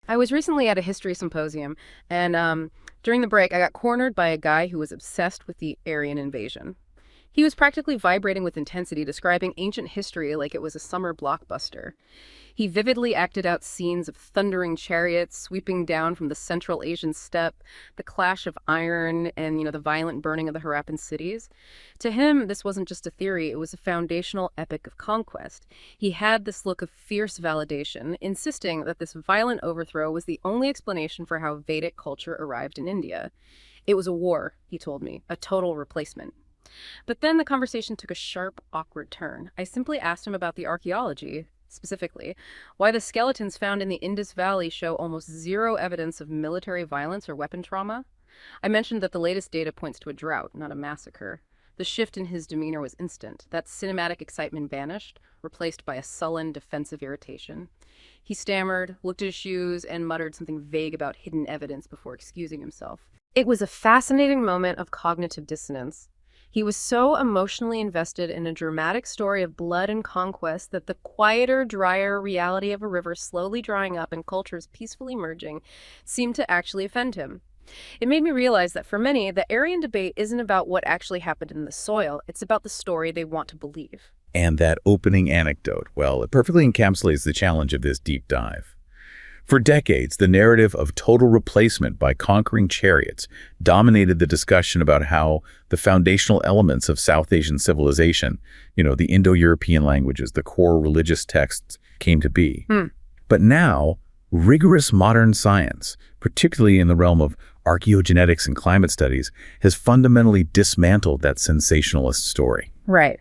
I was recently at a history symposium, and during the break, I got cornered by a guy who was obsessed with the Aryan Invasion. He was practically vibrating with intensity, describing ancient history like it was a summer blockbuster. He vividly acted out scenes of thundering chariots sweeping down from the Central Asian steppe, the clash of iron, and, the violent burning of the Harappan cities. To him, this wasn't just a theory, it was a foundational epic of conquest. He had this look of fierce validation, insisting that this violent overthrow was the only explanation for how Vedic culture arrived in India. It was a war, he told me, a total replacement. But then the conversation took a sharp, awkward turn. I simply asked him about the archaeology, specifically, why the skeletons found in the Indus Valley show almost zero evidence of military violence or weapon trauma. I mentioned that the latest data points to a drought, not a massacre. The shift in his demeanor was instant. That cinematic excitement vanished, replaced by a sullen, defensive irritation. He stammered, looked at his shoes, and muttered something vague about hidden evidence before excusing himself. It was a fascinating moment of cognitive dissonance. He was so emotionally invested in a dramatic story of blood and conquest that the quieter, drier reality of a river slowly drying up and cultures peacefully merging seemed to actually offend him. It made me realize that for many, the Aryan debate isn't about what actually happened in the soil, it's about the story they want to believe. And that opening anecdote, well, it perfectly encapsulates the challenge of this deep dive. For decades, the narrative of total replacement by conquering chariots dominated the discussion about how the foundational elements of South Asian civilization, the Indo-European languages, the core religious texts, came to be. But now, rigorous modern science, particularly in the realm of archaeogenetics and climate studies, has fundamentally dismantled that sensationalist story. Right.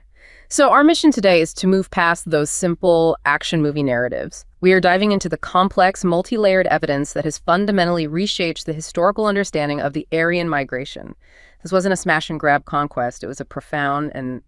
So our mission today is to move past those simple action movie narratives. We are diving into the complex, multi-layered evidence that has fundamentally reshaped the historical understanding of the Aryan migration. This wasn't a smash-and-grab conquest. It was a profound and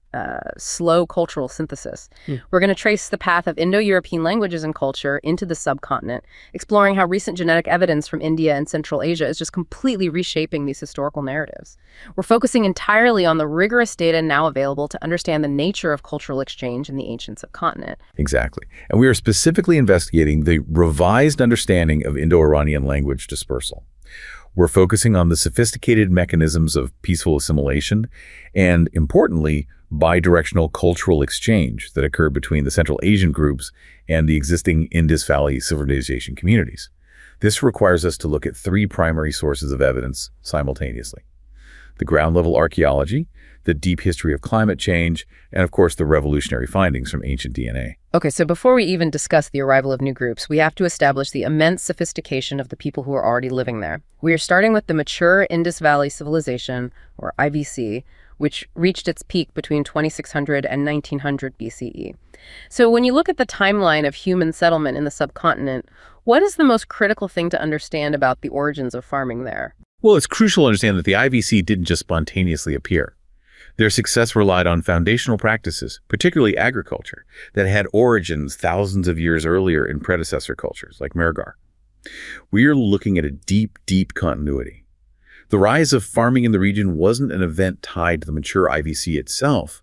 slow cultural synthesis. We're going to trace the path of Indo-European languages and culture into the subcontinent, exploring how recent genetic evidence from India and Central Asia is just completely reshaping these historical narratives. We're focusing entirely on the rigorous data now available to understand the nature of cultural exchange in the ancient subcontinent. Exactly. And we are specifically investigating the revised understanding of Indo-Iranian language dispersal. We're focusing on the sophisticated mechanisms of peaceful assimilation and, importantly, bidirectional cultural exchange that occurred between the Central Asian groups and the existing Indus Valley Civilization communities. This requires us to look at three primary sources of evidence simultaneously: the ground-level archaeology, the deep history of climate change, and of course the revolutionary findings from ancient DNA. Okay, so before we even discuss the arrival of new groups, we have to establish the immense sophistication of the people who are already living there. We are starting with the mature Indus Valley Civilization, or IVC, which reached its peak between 2600 and 1900 BCE. So when you look at the timeline of human settlement in the subcontinent, what is the most critical thing to understand about the origins of farming there? Well, it's crucial to understand that the IVC didn't just spontaneously appear. Their success relied on foundational practices, particularly agriculture, that had origins thousands of years earlier in predecessor cultures like Mehrgar. We are looking at a deep, deep continuity. The rise of farming in the region wasn't an event tied to the mature IVC itself.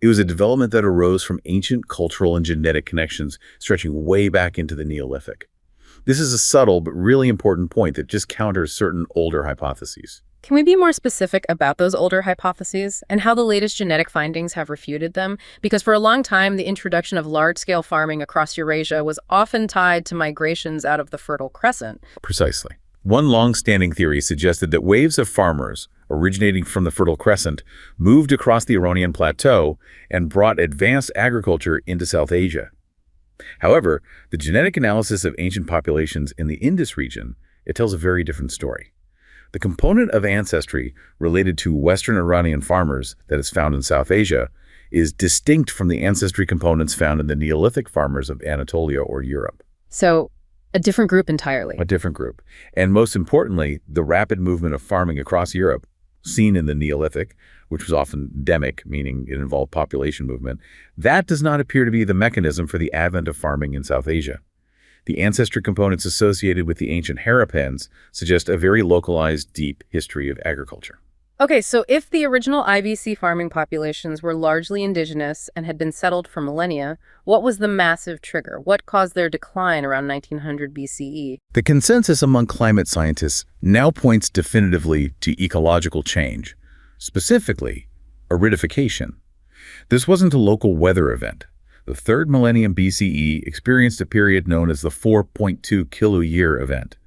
It was a development that arose from ancient cultural and genetic connections stretching way back into the Neolithic. This is a subtle but really important point that just counters certain older hypotheses. Can we be more specific about those older hypotheses and how the latest genetic findings have refuted them? Because for a long time, the introduction of large-scale farming across Eurasia was often tied to migrations out of the Fertile Crescent. Precisely. One long-standing theory suggested that waves of farmers originating from the Fertile Crescent moved across the Iranian plateau and brought advanced agriculture into South Asia. However, the genetic analysis of ancient populations in the Indus region, it tells a very different story. The component of ancestry related to Western Iranian farmers that is found in South Asia is distinct from the ancestry components found in the Neolithic farmers of Anatolia or Europe. So, a different group entirely. A different group. And most importantly, the rapid movement of farming across Europe, seen in the Neolithic, which was often endemic, meaning it involved population movement, that does not appear to be the mechanism for the advent of farming in South Asia. The ancestry components associated with the ancient Harappans suggest a very localized, deep history of agriculture. Okay, so if the original IVC farming populations were largely indigenous and had been settled for millennia, what was the massive trigger? What caused their decline around 1900 BCE? The consensus among climate scientists now points definitively to ecological change, specifically aridification. This wasn't a local weather event. The third millennium BCE experienced a period known as the 4.2 kiloyear event.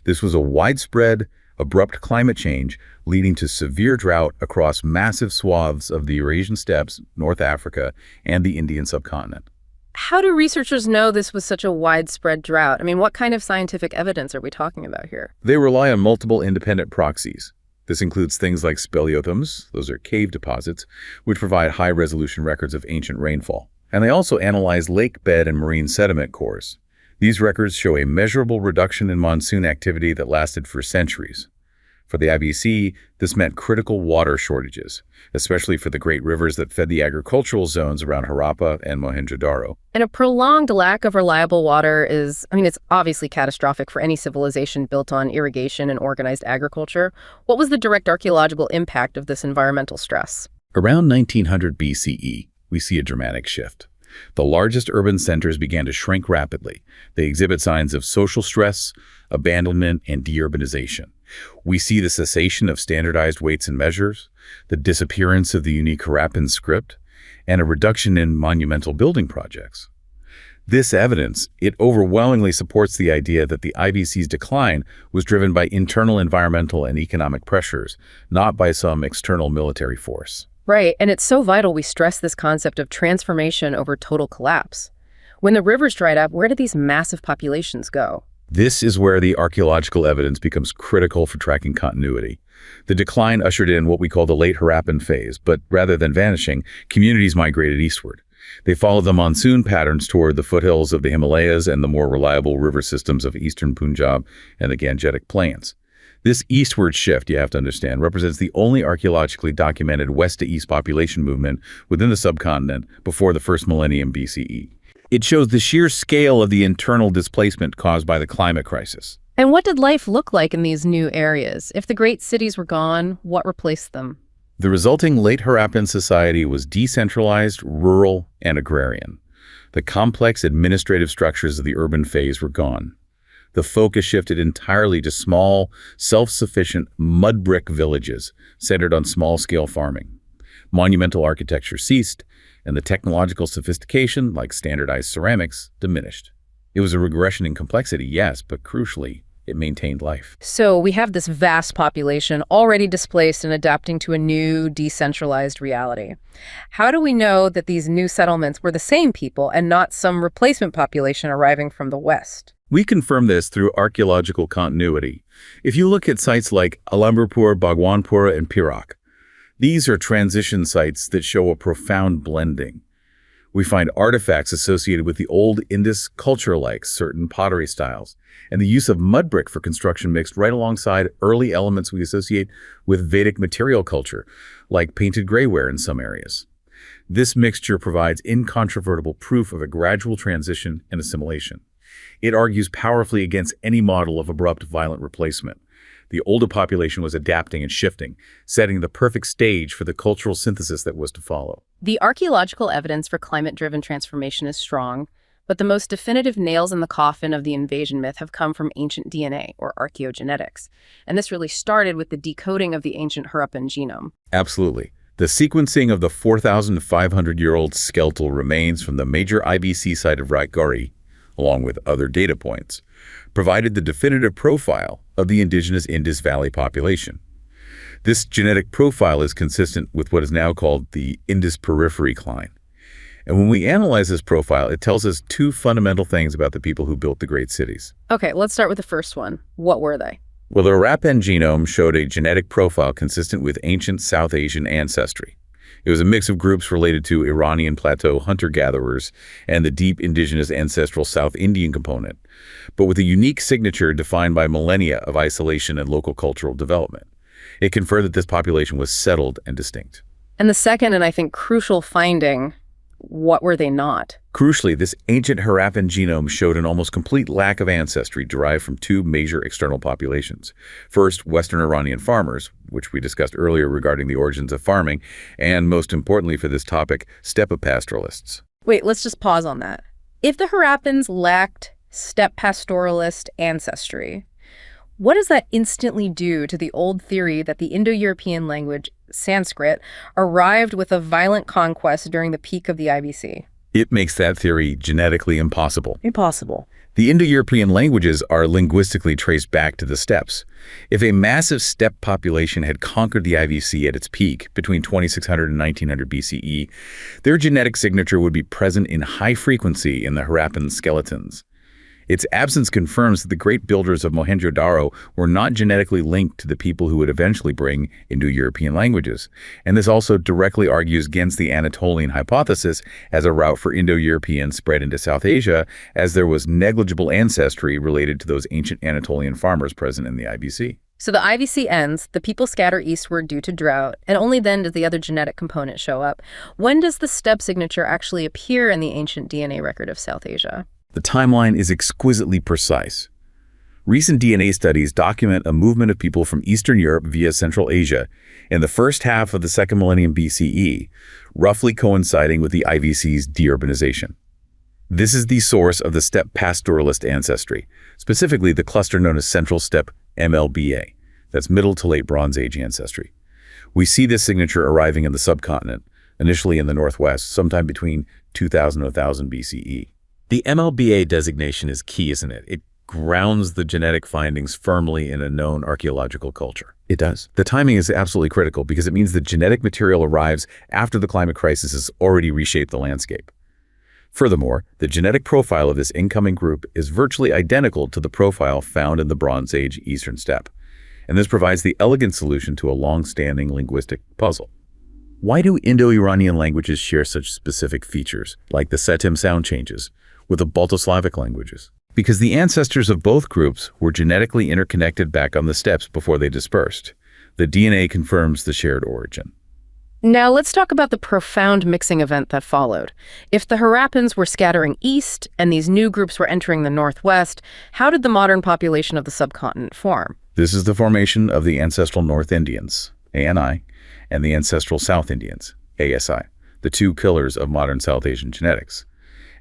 This was a widespread, abrupt climate change leading to severe drought across massive swaths of the Eurasian steppes, North Africa, and the Indian subcontinent. How do researchers know this was such a widespread drought? I mean, what kind of scientific evidence are we talking about here? They rely on multiple independent proxies. This includes things like speleothems, those are cave deposits, which provide high-resolution records of ancient rainfall. And they also analyze lake bed and marine sediment cores. These records show a measurable reduction in monsoon activity that lasted for centuries. For the IVC, this meant critical water shortages, especially for the great rivers that fed the agricultural zones around Harappa and Mohenjo-daro. And a prolonged lack of reliable water is, it's obviously catastrophic for any civilization built on irrigation and organized agriculture. What was the direct archaeological impact of this environmental stress? Around 1900 BCE, we see a dramatic shift. The largest urban centers began to shrink rapidly. They exhibit signs of social stress, abandonment, and deurbanization. We see the cessation of standardized weights and measures, the disappearance of the unique Harappan script, and a reduction in monumental building projects. This evidence, it overwhelmingly supports the idea that the IVC's decline was driven by internal environmental and economic pressures, not by some external military force. Right, and it's so vital we stress this concept of transformation over total collapse. When the rivers dried up, where did these massive populations go? This is where the archaeological evidence becomes critical for tracking continuity. The decline ushered in what we call the late Harappan phase, but rather than vanishing, communities migrated eastward. They followed the monsoon patterns toward the foothills of the Himalayas and the more reliable river systems of eastern Punjab and the Gangetic Plains. This eastward shift, you have to understand, represents the only archaeologically documented west-to-east population movement within the subcontinent before the first millennium BCE. It shows the sheer scale of the internal displacement caused by the climate crisis. And what did life look like in these new areas? If the great cities were gone, what replaced them? The resulting late Harappan society was decentralized, rural, and agrarian. The complex administrative structures of the urban phase were gone. The focus shifted entirely to small, self-sufficient mud brick villages centered on small-scale farming. Monumental architecture ceased, and the technological sophistication, like standardized ceramics, diminished. It was a regression in complexity, yes, but crucially, it maintained life. So we have this vast population already displaced and adapting to a new, decentralized reality. How do we know that these new settlements were the same people and not some replacement population arriving from the West? We confirm this through archaeological continuity. If you look at sites like Alamberpur, Bhagwanpura, and Perak, these are transition sites that show a profound blending. We find artifacts associated with the old Indus culture like certain pottery styles, and the use of mud brick for construction mixed right alongside early elements we associate with Vedic material culture, like painted grayware in some areas. This mixture provides incontrovertible proof of a gradual transition and assimilation. It argues powerfully against any model of abrupt, violent replacement. The older population was adapting and shifting, setting the perfect stage for the cultural synthesis that was to follow. The archaeological evidence for climate-driven transformation is strong, but the most definitive nails in the coffin of the invasion myth have come from ancient DNA, or archaeogenetics. And this really started with the decoding of the ancient Harappan genome. Absolutely. The sequencing of the 4,500-year-old skeletal remains from the major IVC site of Raitgari, along with other data points, provided the definitive profile of the indigenous Indus Valley population. This genetic profile is consistent with what is now called the Indus periphery cline. And when we analyze this profile, it tells us two fundamental things about the people who built the great cities. Okay, let's start with the first one. What were they? Well, the Harappan genome showed a genetic profile consistent with ancient South Asian ancestry. It was a mix of groups related to Iranian plateau hunter-gatherers and the deep indigenous Ancestral South Indian component, but with a unique signature defined by millennia of isolation and local cultural development. It conferred that this population was settled and distinct. And the second, and I think crucial finding, what were they not? Crucially, this ancient Harappan genome showed an almost complete lack of ancestry derived from two major external populations. First, Western Iranian farmers, which we discussed earlier regarding the origins of farming, and most importantly for this topic, steppe pastoralists. Wait, let's just pause on that. If the Harappans lacked steppe pastoralist ancestry, what does that instantly do to the old theory that the Indo-European language, Sanskrit, arrived with a violent conquest during the peak of the IVC? It makes that theory genetically impossible. Impossible. The Indo-European languages are linguistically traced back to the steppes. If a massive steppe population had conquered the IVC at its peak between 2600 and 1900 BCE, their genetic signature would be present in high frequency in the Harappan skeletons. Its absence confirms that the great builders of Mohenjo-Daro were not genetically linked to the people who would eventually bring Indo-European languages. And this also directly argues against the Anatolian hypothesis as a route for Indo-European spread into South Asia, as there was negligible ancestry related to those ancient Anatolian farmers present in the IVC. So the IVC ends, the people scatter eastward due to drought, and only then does the other genetic component show up. When does the steppe signature actually appear in the ancient DNA record of South Asia? The timeline is exquisitely precise. Recent DNA studies document a movement of people from Eastern Europe via Central Asia in the first half of the second millennium BCE, roughly coinciding with the IVC's deurbanization. This is the source of the steppe pastoralist ancestry, specifically the cluster known as Central Steppe MLBA, that's Middle to Late Bronze Age ancestry. We see this signature arriving in the subcontinent, initially in the northwest, sometime between 2000 and 1000 BCE. The MLBA designation is key, isn't it? It grounds the genetic findings firmly in a known archaeological culture. It does. The timing is absolutely critical because it means the genetic material arrives after the climate crisis has already reshaped the landscape. Furthermore, the genetic profile of this incoming group is virtually identical to the profile found in the Bronze Age Eastern Steppe, and this provides the elegant solution to a long-standing linguistic puzzle. Why do Indo-Iranian languages share such specific features, like the Setim sound changes, with the Balto-Slavic languages? Because the ancestors of both groups were genetically interconnected back on the steppes before they dispersed. The DNA confirms the shared origin. Now let's talk about the profound mixing event that followed. If the Harappans were scattering east and these new groups were entering the northwest, how did the modern population of the subcontinent form? This is the formation of the Ancestral North Indians, ANI, and the Ancestral South Indians, ASI, the two pillars of modern South Asian genetics.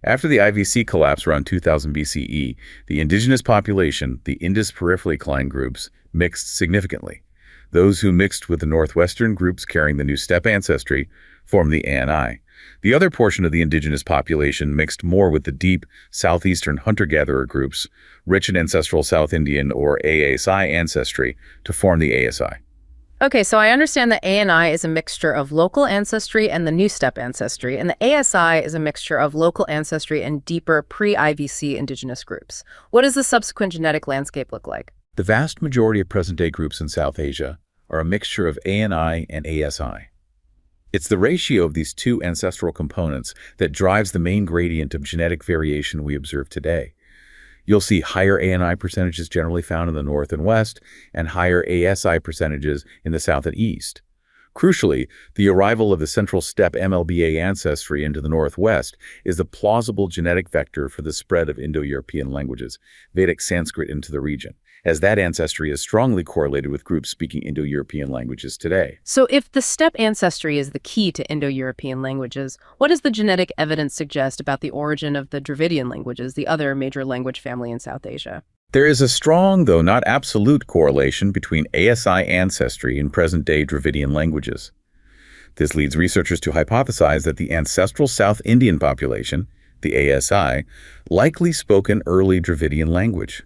After the IVC collapse around 2000 BCE, the indigenous population, the Indus periphery groups, mixed significantly. Those who mixed with the northwestern groups carrying the new steppe ancestry formed the ANI. The other portion of the indigenous population mixed more with the deep southeastern hunter-gatherer groups, rich in Ancestral South Indian or ASI ancestry, to form the ASI. Okay, so I understand that ANI is a mixture of local ancestry and the new steppe ancestry, and the ASI is a mixture of local ancestry and deeper pre-IVC indigenous groups. What does the subsequent genetic landscape look like? The vast majority of present-day groups in South Asia are a mixture of ANI and ASI. It's the ratio of these two ancestral components that drives the main gradient of genetic variation we observe today. You'll see higher ANI percentages generally found in the north and west, and higher ASI percentages in the south and east. Crucially, the arrival of the Central Steppe MLBA ancestry into the northwest is the plausible genetic vector for the spread of Indo-European languages, Vedic Sanskrit, into the region, as that ancestry is strongly correlated with groups speaking Indo-European languages today. So if the steppe ancestry is the key to Indo-European languages, what does the genetic evidence suggest about the origin of the Dravidian languages, the other major language family in South Asia? There is a strong, though not absolute, correlation between ASI ancestry and present-day Dravidian languages. This leads researchers to hypothesize that the Ancestral South Indian population, the ASI, likely spoke an early Dravidian language.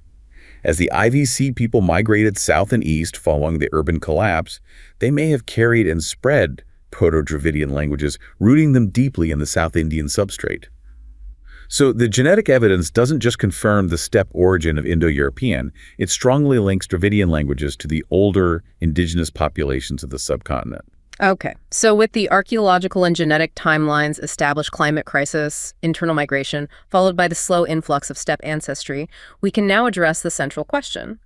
As the IVC people migrated south and east following the urban collapse, they may have carried and spread Proto-Dravidian languages, rooting them deeply in the South Indian substrate. So the genetic evidence doesn't just confirm the steppe origin of Indo-European, it strongly links Dravidian languages to the older indigenous populations of the subcontinent. Okay, so with the archaeological and genetic timelines, established climate crisis, internal migration, followed by the slow influx of steppe ancestry, we can now address the central question.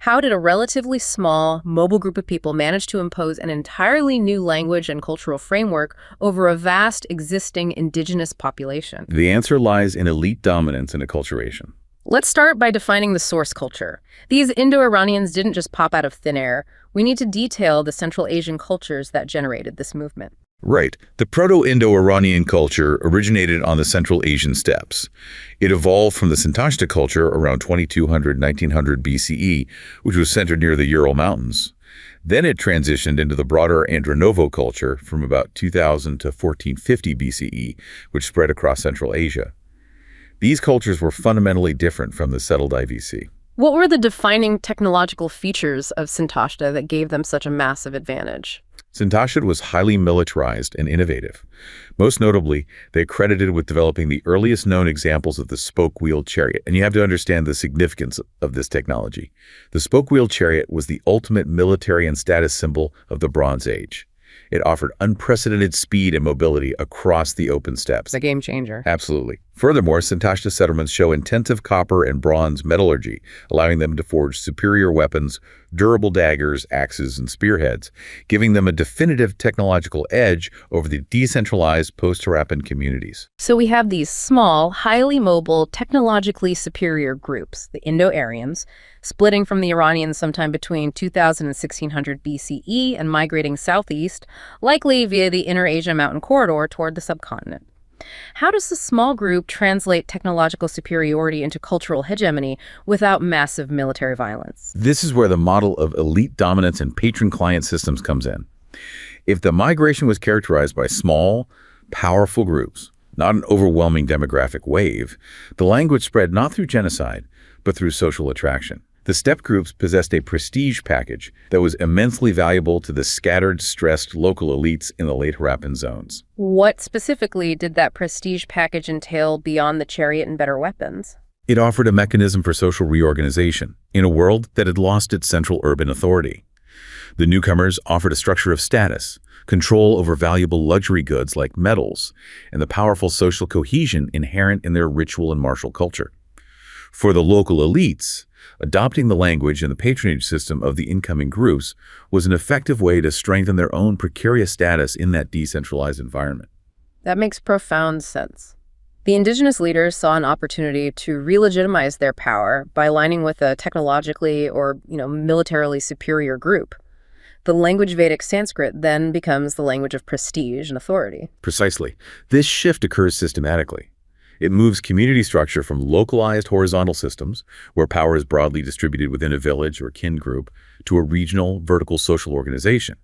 How did a relatively small, mobile group of people manage to impose an entirely new language and cultural framework over a vast, existing indigenous population? The answer lies in elite dominance and acculturation. Let's start by defining the source culture. These Indo-Iranians didn't just pop out of thin air. We need to detail the Central Asian cultures that generated this movement. Right. The Proto-Indo-Iranian culture originated on the Central Asian steppes. It evolved from the Sintashta culture around 2200–1900 BCE, which was centered near the Ural Mountains. Then it transitioned into the broader Andronovo culture from about 2000 to 1450 BCE, which spread across Central Asia. These cultures were fundamentally different from the settled IVC. What were the defining technological features of Sintashta that gave them such a massive advantage? Sintashta was highly militarized and innovative. Most notably, they credited with developing the earliest known examples of the spoke-wheeled chariot. And you have to understand the significance of this technology. The spoke-wheeled chariot was the ultimate military and status symbol of the Bronze Age. It offered unprecedented speed and mobility across the open steppes. It's a game changer. Absolutely. Furthermore, Sintashta settlements show intensive copper and bronze metallurgy, allowing them to forge superior weapons, durable daggers, axes, and spearheads, giving them a definitive technological edge over the decentralized post-Harappan communities. So we have these small, highly mobile, technologically superior groups, the Indo-Aryans, splitting from the Iranians sometime between 2000 and 1600 BCE and migrating southeast, likely via the Inner Asia Mountain Corridor toward the subcontinent. How does this small group translate technological superiority into cultural hegemony without massive military violence? This is where the model of elite dominance and patron-client systems comes in. If the migration was characterized by small, powerful groups, not an overwhelming demographic wave, the language spread not through genocide, but through social attraction. The steppe groups possessed a prestige package that was immensely valuable to the scattered, stressed local elites in the late Harappan zones. What specifically did that prestige package entail beyond the chariot and better weapons? It offered a mechanism for social reorganization in a world that had lost its central urban authority. The newcomers offered a structure of status, control over valuable luxury goods like metals, and the powerful social cohesion inherent in their ritual and martial culture. For the local elites, adopting the language and the patronage system of the incoming groups was an effective way to strengthen their own precarious status in that decentralized environment. That makes profound sense. The indigenous leaders saw an opportunity to re-legitimize their power by aligning with a technologically or, militarily superior group. The language Vedic Sanskrit then becomes the language of prestige and authority. Precisely. This shift occurs systematically. It moves community structure from localized horizontal systems, where power is broadly distributed within a village or kin group, to a regional, vertical social organization.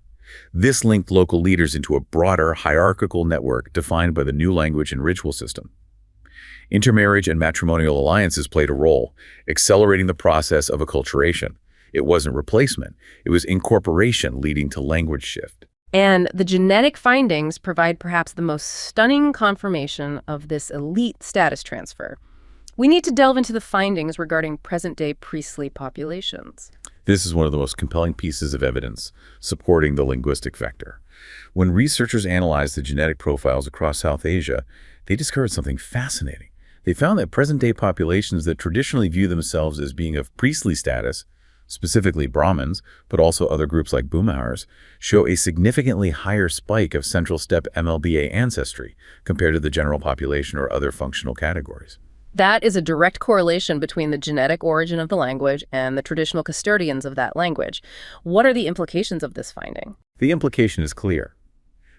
This linked local leaders into a broader, hierarchical network defined by the new language and ritual system. Intermarriage and matrimonial alliances played a role, accelerating the process of acculturation. It wasn't replacement, it was incorporation leading to language shift. And the genetic findings provide perhaps the most stunning confirmation of this elite status transfer. We need to delve into the findings regarding present-day priestly populations. This is one of the most compelling pieces of evidence supporting the linguistic vector. When researchers analyzed the genetic profiles across South Asia, they discovered something fascinating. They found that present-day populations that traditionally view themselves as being of priestly status, specifically Brahmins, but also other groups like Bhumihars, show a significantly higher spike of Central Steppe MLBA ancestry compared to the general population or other functional categories. That is a direct correlation between the genetic origin of the language and the traditional custodians of that language. What are the implications of this finding? The implication is clear.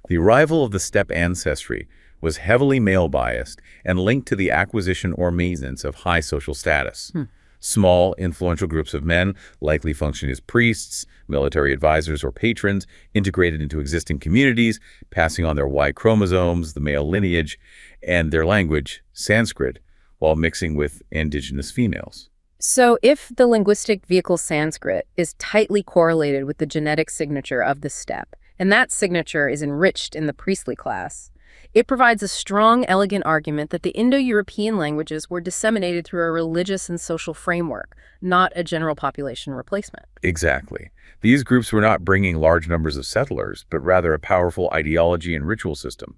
The arrival of the Steppe ancestry was heavily male-biased and linked to the acquisition or maintenance of high social status. Small, influential groups of men likely function as priests, military advisors, or patrons, integrated into existing communities, passing on their Y chromosomes, the male lineage, and their language, Sanskrit, while mixing with indigenous females. So if the linguistic vehicle Sanskrit is tightly correlated with the genetic signature of the steppe, and that signature is enriched in the priestly class, it provides a strong, elegant argument that the Indo-European languages were disseminated through a religious and social framework, not a general population replacement. Exactly. These groups were not bringing large numbers of settlers, but rather a powerful ideology and ritual system.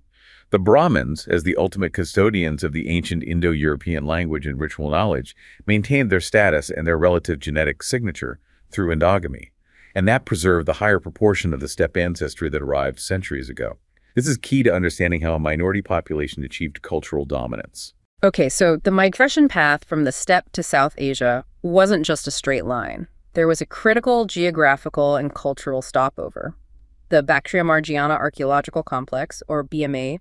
The Brahmins, as the ultimate custodians of the ancient Indo-European language and ritual knowledge, maintained their status and their relative genetic signature, through endogamy, and that preserved the higher proportion of the steppe ancestry that arrived centuries ago. This is key to understanding how a minority population achieved cultural dominance. Okay, so the migration path from the steppe to South Asia wasn't just a straight line. There was a critical geographical and cultural stopover. The Bactrian-Margiana Archaeological Complex, or BMA,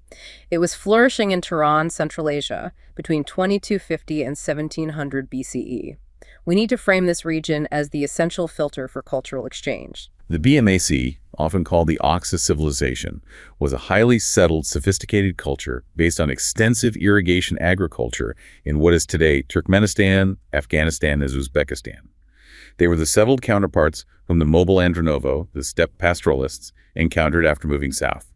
it was flourishing in Turan, Central Asia, between 2250 and 1700 BCE. We need to frame this region as the essential filter for cultural exchange. The BMAC, often called the Oxus Civilization, was a highly settled, sophisticated culture based on extensive irrigation agriculture in what is today Turkmenistan, Afghanistan, and Uzbekistan. They were the settled counterparts whom the mobile Andronovo, the steppe pastoralists, encountered after moving south.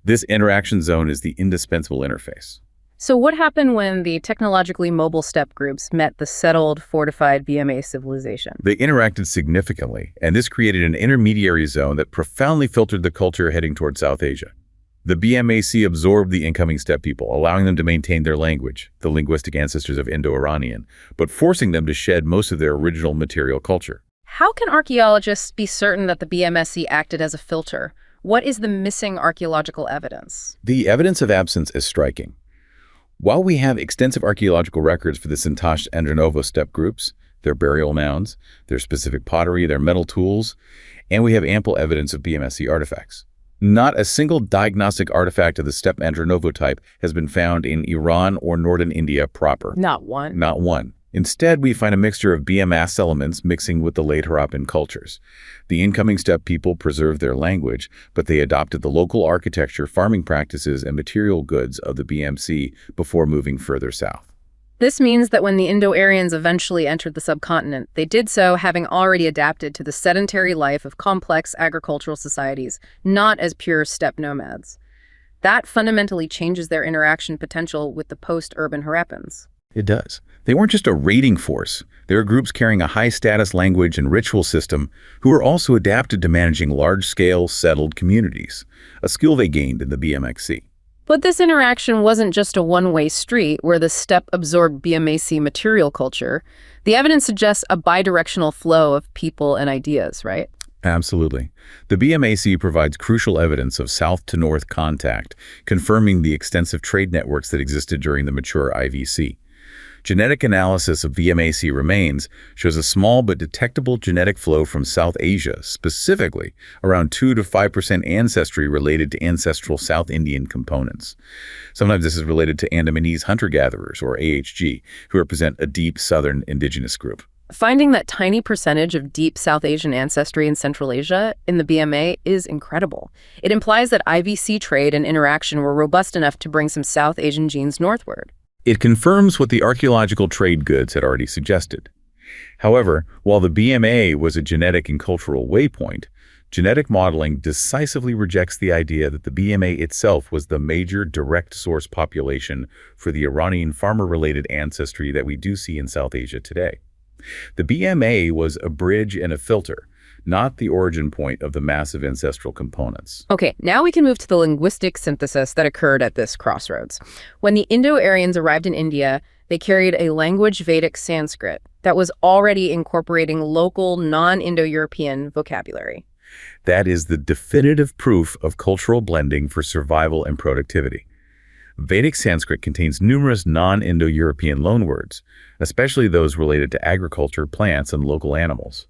This interaction zone is the indispensable interface. So what happened when the technologically mobile steppe groups met the settled, fortified BMA civilization? They interacted significantly, and this created an intermediary zone that profoundly filtered the culture heading toward South Asia. The BMAC absorbed the incoming steppe people, allowing them to maintain their language, the linguistic ancestors of Indo-Iranian, but forcing them to shed most of their original material culture. How can archaeologists be certain that the BMSC acted as a filter? What is the missing archaeological evidence? The evidence of absence is striking. While we have extensive archaeological records for the Sintashta and Andronovo steppe groups, their burial mounds, their specific pottery, their metal tools, and we have ample evidence of BMSC artifacts, not a single diagnostic artifact of the steppe Andronovo type has been found in Iran or northern India proper. Not one. Not one. Instead, we find a mixture of BMS elements mixing with the late Harappan cultures. The incoming steppe people preserved their language, but they adopted the local architecture, farming practices, and material goods of the BMC before moving further south. This means that when the Indo-Aryans eventually entered the subcontinent, they did so having already adapted to the sedentary life of complex agricultural societies, not as pure steppe nomads. That fundamentally changes their interaction potential with the post-urban Harappans. It does. They weren't just a raiding force. They were groups carrying a high-status language and ritual system who were also adapted to managing large-scale, settled communities, a skill they gained in the BMXC. But this interaction wasn't just a one-way street where the steppe absorbed BMAC material culture. The evidence suggests a bidirectional flow of people and ideas, right? Absolutely. The BMAC provides crucial evidence of south to north contact, confirming the extensive trade networks that existed during the mature IVC. Genetic analysis of BMAC remains shows a small but detectable genetic flow from South Asia, specifically around 2 to 5% ancestry related to Ancestral South Indian components. Sometimes this is related to Andamanese hunter-gatherers, or AHG, who represent a deep southern indigenous group. Finding that tiny percentage of deep South Asian ancestry in Central Asia in the BMA is incredible. It implies that IVC trade and interaction were robust enough to bring some South Asian genes northward. It confirms what the archaeological trade goods had already suggested. However, while the BMA was a genetic and cultural waypoint, genetic modeling decisively rejects the idea that the BMA itself was the major direct source population for the Iranian farmer-related ancestry that we do see in South Asia today. The BMA was a bridge and a filter, not the origin point of the massive ancestral components. Okay, now we can move to the linguistic synthesis that occurred at this crossroads. When the Indo-Aryans arrived in India, they carried a language Vedic Sanskrit that was already incorporating local non-Indo-European vocabulary. That is the definitive proof of cultural blending for survival and productivity. Vedic Sanskrit contains numerous non-Indo-European loanwords, especially those related to agriculture, plants, and local animals.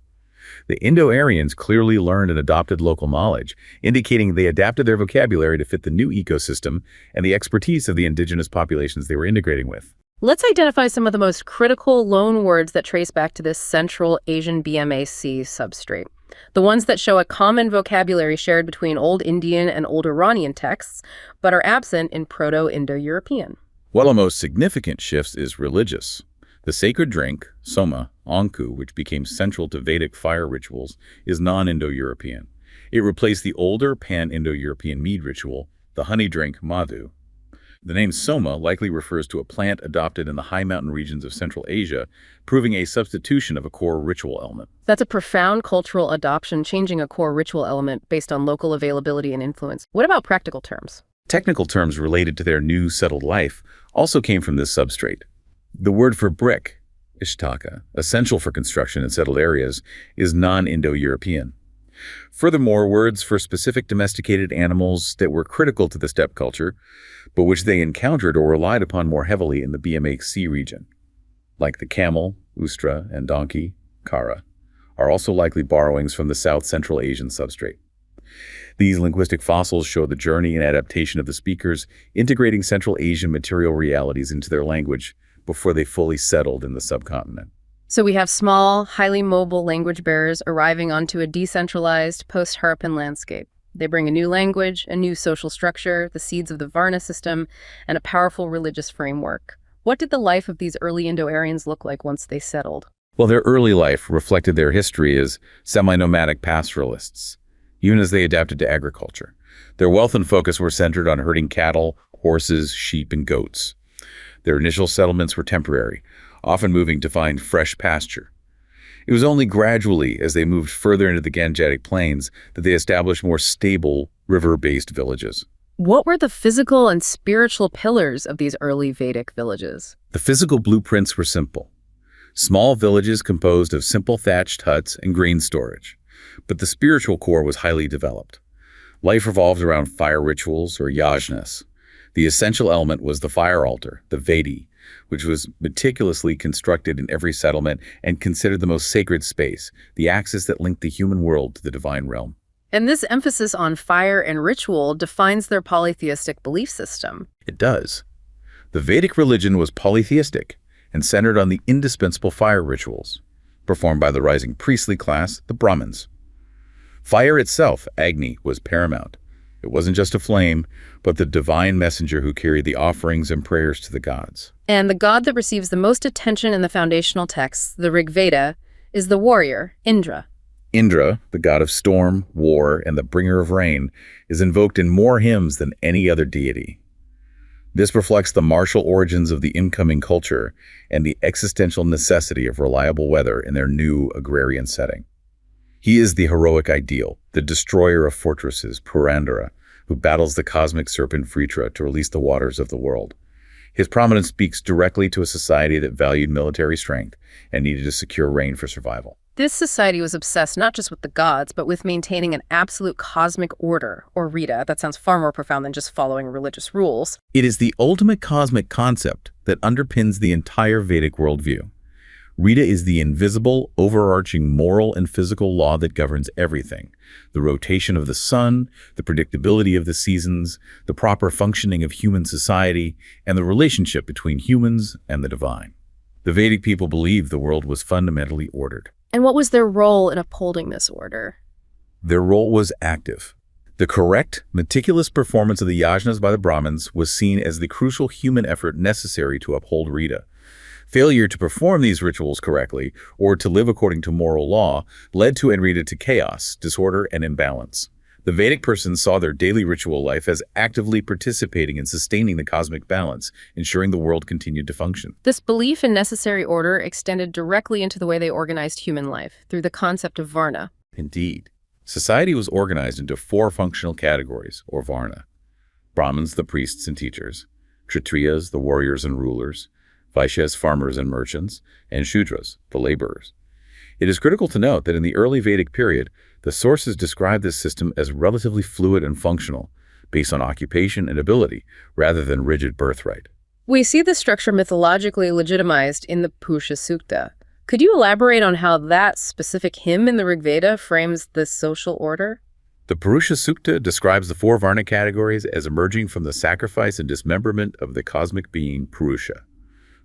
The Indo-Aryans clearly learned and adopted local knowledge, indicating they adapted their vocabulary to fit the new ecosystem and the expertise of the indigenous populations they were integrating with. Let's identify some of the most critical loan words that trace back to this Central Asian BMAC substrate. The ones that show a common vocabulary shared between Old Indian and Old Iranian texts, but are absent in Proto-Indo-European. One of the most significant shifts is religious. The sacred drink, soma, anku, which became central to Vedic fire rituals, is non-Indo-European. It replaced the older pan-Indo-European mead ritual, the honey drink madhu. The name soma likely refers to a plant adopted in the high mountain regions of Central Asia, proving a substitution of a core ritual element. That's a profound cultural adoption, changing a core ritual element based on local availability and influence. What about practical terms? Technical terms related to their new settled life also came from this substrate. The word for brick, Ishtaka, essential for construction in settled areas, is non-Indo-European. Furthermore, words for specific domesticated animals that were critical to the steppe culture, but which they encountered or relied upon more heavily in the BMAC region, like the camel, ustra, and donkey, kara, are also likely borrowings from the South Central Asian substrate. These linguistic fossils show the journey and adaptation of the speakers, integrating Central Asian material realities into their language before they fully settled in the subcontinent. So we have small, highly mobile language bearers arriving onto a decentralized post-Harappan landscape. They bring a new language, a new social structure, the seeds of the Varna system, and a powerful religious framework. What did the life of these early Indo-Aryans look like once they settled? Well, their early life reflected their history as semi-nomadic pastoralists, even as they adapted to agriculture. Their wealth and focus were centered on herding cattle, horses, sheep, and goats. Their initial settlements were temporary, often moving to find fresh pasture. It was only gradually, as they moved further into the Gangetic Plains, that they established more stable, river-based villages. What were the physical and spiritual pillars of these early Vedic villages? The physical blueprints were simple. Small villages composed of simple thatched huts and grain storage. But the spiritual core was highly developed. Life revolved around fire rituals, or yajnas. The essential element was the fire altar, the Vedi, which was meticulously constructed in every settlement and considered the most sacred space, the axis that linked the human world to the divine realm. And this emphasis on fire and ritual defines their polytheistic belief system. It does. The Vedic religion was polytheistic and centered on the indispensable fire rituals, performed by the rising priestly class, the Brahmins. Fire itself, Agni, was paramount. It wasn't just a flame, but the divine messenger who carried the offerings and prayers to the gods. And the god that receives the most attention in the foundational texts, the Rig Veda, is the warrior, Indra. Indra, the god of storm, war, and the bringer of rain, is invoked in more hymns than any other deity. This reflects the martial origins of the incoming culture and the existential necessity of reliable weather in their new agrarian setting. He is the heroic ideal, the destroyer of fortresses, Purandara, who battles the cosmic serpent Vritra to release the waters of the world. His prominence speaks directly to a society that valued military strength and needed to secure rain for survival. This society was obsessed not just with the gods, but with maintaining an absolute cosmic order, or Rita. That sounds far more profound than just following religious rules. It is the ultimate cosmic concept that underpins the entire Vedic worldview. Rita is the invisible, overarching moral and physical law that governs everything. The rotation of the sun, the predictability of the seasons, the proper functioning of human society, and the relationship between humans and the divine. The Vedic people believed the world was fundamentally ordered. And what was their role in upholding this order? Their role was active. The correct, meticulous performance of the yajnas by the Brahmins was seen as the crucial human effort necessary to uphold Rita. Failure to perform these rituals correctly, or to live according to moral law, led to Enrita to chaos, disorder, and imbalance. The Vedic person saw their daily ritual life as actively participating in sustaining the cosmic balance, ensuring the world continued to function. This belief in necessary order extended directly into the way they organized human life, through the concept of Varna. Indeed. Society was organized into 4 functional categories, or Varna. Brahmins, the priests and teachers; Kshatriyas, the warriors and rulers; Vaishyas, farmers and merchants; and Shudras, the laborers. It is critical to note that in the early Vedic period, the sources describe this system as relatively fluid and functional, based on occupation and ability, rather than rigid birthright. We see this structure mythologically legitimized in the Purusha Sukta. Could you elaborate on how that specific hymn in the Rig Veda frames this social order? The Purusha Sukta describes the 4 Varna categories as emerging from the sacrifice and dismemberment of the cosmic being Purusha.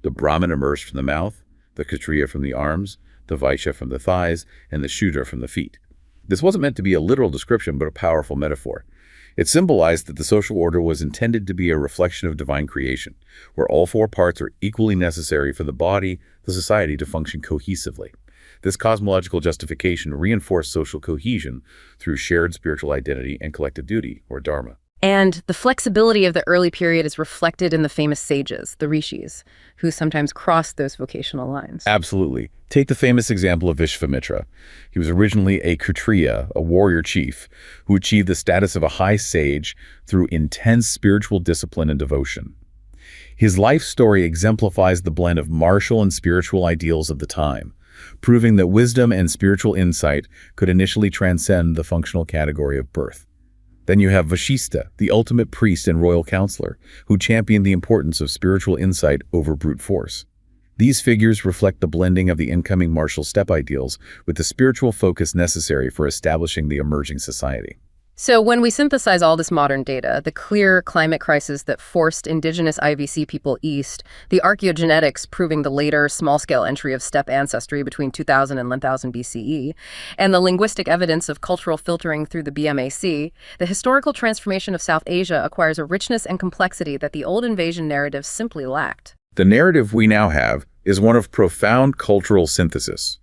The Brahmin emerged from the mouth, the Kshatriya from the arms, the Vaishya from the thighs, and the Shudra from the feet. This wasn't meant to be a literal description, but a powerful metaphor. It symbolized that the social order was intended to be a reflection of divine creation, where all 4 parts are equally necessary for the body, the society to function cohesively. This cosmological justification reinforced social cohesion through shared spiritual identity and collective duty, or dharma. And the flexibility of the early period is reflected in the famous sages, the rishis, who sometimes crossed those vocational lines. Absolutely. Take the famous example of Vishvamitra. He was originally a Kshatriya, a warrior chief, who achieved the status of a high sage through intense spiritual discipline and devotion. His life story exemplifies the blend of martial and spiritual ideals of the time, proving that wisdom and spiritual insight could initially transcend the functional category of birth. Then you have Vashista, the ultimate priest and royal counselor, who championed the importance of spiritual insight over brute force. These figures reflect the blending of the incoming martial steppe ideals with the spiritual focus necessary for establishing the emerging society. So when we synthesize all this modern data, the clear climate crisis that forced indigenous IVC people east, the archaeogenetics proving the later small-scale entry of steppe ancestry between 2000 and 1000 BCE, and the linguistic evidence of cultural filtering through the BMAC, the historical transformation of South Asia acquires a richness and complexity that the old invasion narrative simply lacked. The narrative we now have is one of profound cultural synthesis.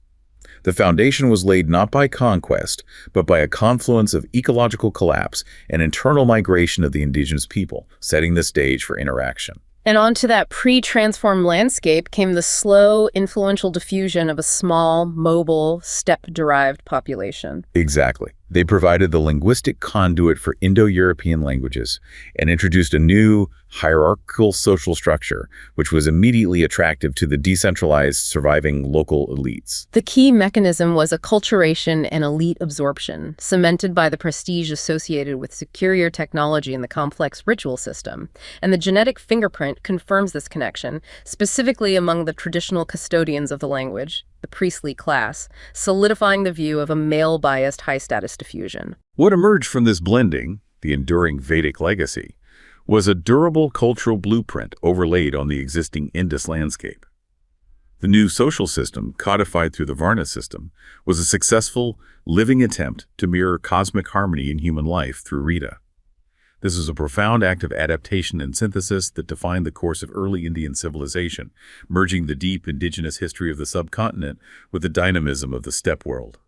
The foundation was laid not by conquest, but by a confluence of ecological collapse and internal migration of the indigenous people, setting the stage for interaction. And onto that pre-transformed landscape came the slow, influential diffusion of a small, mobile, steppe-derived population. Exactly. They provided the linguistic conduit for Indo-European languages and introduced a new, hierarchical social structure, which was immediately attractive to the decentralized, surviving local elites. The key mechanism was acculturation and elite absorption, cemented by the prestige associated with superior technology and the complex ritual system. And the genetic fingerprint confirms this connection, specifically among the traditional custodians of the language, the priestly class, solidifying the view of a male-biased high-status diffusion. What emerged from this blending, the enduring Vedic legacy, was a durable cultural blueprint overlaid on the existing Indus landscape. The new social system, codified through the Varna system, was a successful, living attempt to mirror cosmic harmony in human life through Rita. This was a profound act of adaptation and synthesis that defined the course of early Indian civilization, merging the deep indigenous history of the subcontinent with the dynamism of the steppe world.